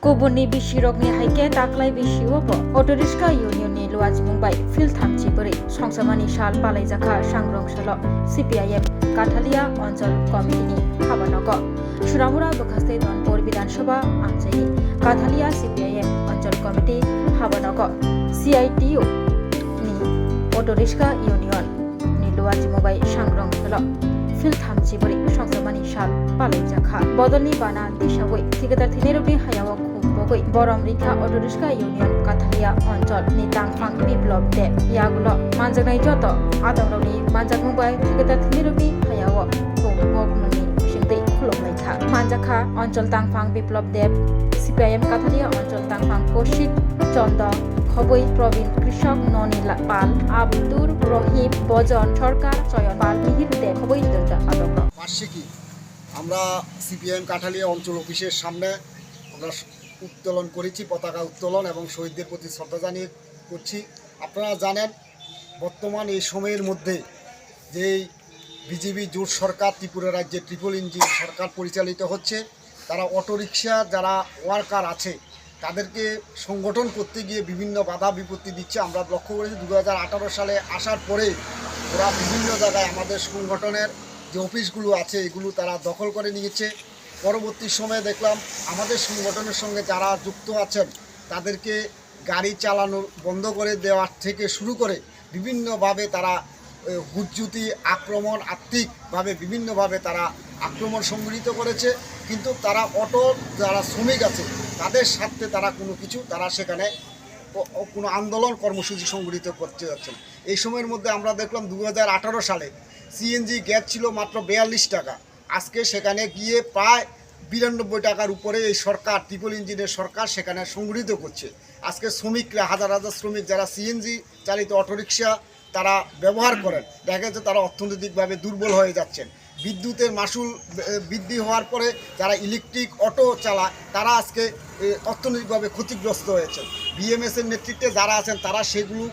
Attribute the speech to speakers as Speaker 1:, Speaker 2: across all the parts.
Speaker 1: Kubuni Bishirokni Haike Taklai Bishiwobo, Otoriska Union ni Luaji Mumbai, Phil Thamchi Buri, Songsamani Shal Palai Jaka, Shangrong Shalo, CPIM, Kathalia, Onjol Committee, Habanogo, Shuramura Bakaste Donpur Bidan Sabha, Amjai, Kathalia, CPIM, Onjol Committee, Habanogo, CITU, ni Otoriska Union, ni Luaji Mumbai, Shangrong Shalo. Phil Thamchi Buri, Songsamani Shal Palai Jaka, Bodolni Bana, Dishaway, Tigata Thinerubi Hayawak. Borom Rika Otoriska Union Kathalia Onjol Nitang Fang Biplop De Yagulo Manjagnai Joto Adamroni Manjak Mumbai Tigata Thinerubi Hayawa Bok Mani Shingdei Khulom Laikha Manjakha Onjol Tang Fang Biplop De CPIM Kathalia Onjol Tang Fang Koshik Chondo Khoboi Provin Krishok Noni Pal Abdur Rohim Bojon Sorkar Choyon Pal Mihir De Khoboi Donta Adamro
Speaker 2: বার্ষিকী আমরা CPM Kathalia অঞ্চল অফিসের সামনে আমরা উত্তোলন করেছি, পতাকা উত্তোলন এবং শহীদদের প্রতি শ্রদ্ধা জানিয়ে করছি। আপনারা জানেন বর্তমান এই সময়ের মধ্যে যে বিজেপি জোট সরকার ত্রিপুরা রাজ্যে ট্রিপল ইঞ্জিন সরকার পরিচালিত হচ্ছে, তারা অটোরিকশা যারা ওয়ার্কার আছে তাদেরকে সংগঠন করতে গিয়ে বিভিন্ন বাধা বিপত্তি দিচ্ছে। আমরা লক্ষ্য করেছি 2018 সালে আসার পরে ওরা বিভিন্ন জায়গায় আমাদের সংগঠনের যে অফিসগুলো আছে এগুলো তারা দখল করে নিয়েছে। পরবর্তী সময়ে দেখলাম আমাদের সংগঠনের সঙ্গে যারা যুক্ত আছেন তাদেরকে গাড়ি চালানো বন্ধ করে দেওয়ার থেকে শুরু করে বিভিন্নভাবে তারা হুজ্জুতি আক্রমণ আর্থিকভাবে বিভিন্নভাবে তারা আক্রমণ সংগঠিত করেছে। কিন্তু তারা অটো যারা শ্রমিক আছে তাদের স্বার্থে তারা কোনো কিছু তারা সেখানে কোনো আন্দোলন কর্মসূচি সংগঠিত করতে যাচ্ছেন। এই সময়ের মধ্যে আমরা দেখলাম 2018 সালে সিএনজি গ্যাস ছিল মাত্র 42 টাকা, আজকে সেখানে গিয়ে প্রায় 92 টাকার উপরে এই সরকার ট্রিপল ইঞ্জিনের সরকার সেখানে সংগঠিত করছে। আজকে শ্রমিকরা হাজার হাজার শ্রমিক যারা সিএনজি চালিত অটোরিকশা তারা ব্যবহার করেন, দেখা যাচ্ছে তারা অর্থনৈতিকভাবে দুর্বল হয়ে যাচ্ছেন। বিদ্যুতের মাসুল বৃদ্ধি হওয়ার পরে যারা ইলেকট্রিক অটো চালায় তারা আজকে অর্থনৈতিকভাবে ক্ষতিগ্রস্ত হয়েছেন। বিএমএসের নেতৃত্বে যারা আছেন তারা সেগুলো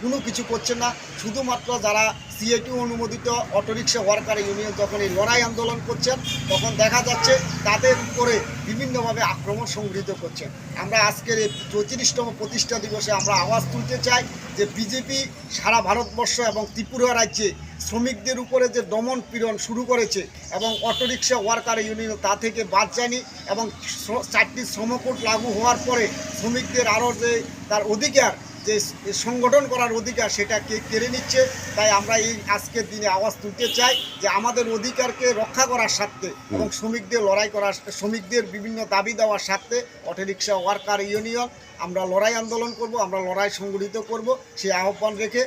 Speaker 2: কোনো কিছু করছেন না। শুধুমাত্র যারা সিআইটিউ অনুমোদিত অটোরিকশা ওয়ার্কার ইউনিয়ন যখন এই লড়াই আন্দোলন করছেন তখন দেখা যাচ্ছে তাদের উপরে বিভিন্নভাবে আক্রমণ সংগঠিত করছেন। আমরা আজকের এই 34তম প্রতিষ্ঠা দিবসে আমরা আওয়াজ তুলতে চাই যে বিজেপি সারা ভারতবর্ষ এবং ত্রিপুরা রাজ্যে শ্রমিকদের উপরে যে দমন পীড়ন শুরু করেছে এবং অটোরিকশা ওয়ার্কার ইউনিয়ন তা থেকে বাদ যায়নি এবং 4টি শ্রমকোড লাগু হওয়ার পরে শ্রমিকদের আরও যে তার অধিকার যে সংগঠন করার অধিকার সেটা কেড়ে নিচ্ছে। তাই আমরা এই আজকের দিনে আওয়াজ তুলতে চাই যে আমাদের অধিকারকে রক্ষা করার স্বার্থে এবং শ্রমিকদের লড়াই করার শ্রমিকদের বিভিন্ন দাবি দেওয়ার স্বার্থে অটোরিকশা ওয়ার্কার ইউনিয়ন আমরা লড়াই আন্দোলন করব, আমরা লড়াই সংগঠিত করব সেই আহ্বান রেখে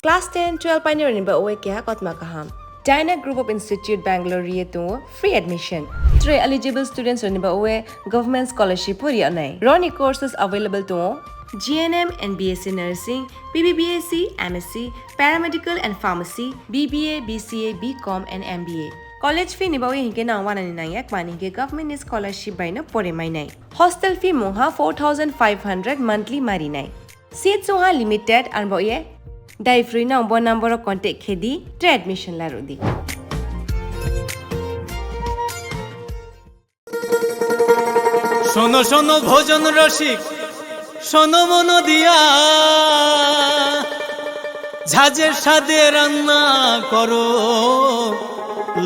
Speaker 3: Class 10-12 pioneer ni ba uwe kya kotma kaham. Dyna Group of Institute Bangalore to free admission. 3 eligible students ni ba uwe government scholarship puri anai. Roni courses available to GNM and BSc Nursing, BBBSc, MSc, Paramedical and Pharmacy, BBA, BCA, BCom and MBA. College fee ni ba uwe hinke na wana ni nai ek mani ke government scholarship by na pore mai nai. Hostel fee moha 4500 monthly mari nai. Seats soha limited an ba uwe Dai free na umbo number of contact khedi tre admission la rodi.
Speaker 4: শোনো শোনো ভোজন রসিক শোনো মন দিয়া, ঝাঁঝের স্বাদে রান্না করো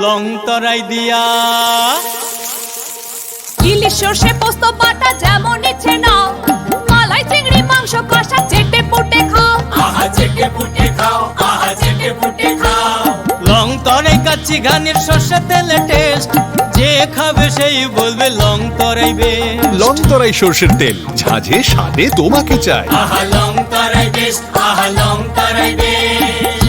Speaker 4: লং তরাই দিয়া।
Speaker 5: ইলিশ সর্ষে পোস্ত বাটা যেমন ইচ্ছে নাও, মালাই চিংড়ি মাংস কষা চেটে পুটে খাও,
Speaker 4: আহা চেটে পুটে খাও, আহা চেটে পুটে খাও। লং তরাই কাচ্চি ঘানির সর্ষে তেলে টেস্ট, যে খাবে সেই বলবে লং তরাই বেশ।
Speaker 6: লং তরাই সর্ষের তেল, ঝাঁঝে স্বাদে তোমাকে চাই।
Speaker 4: আহা লং তরাই বেশ, আহা লং তরাই বেশ।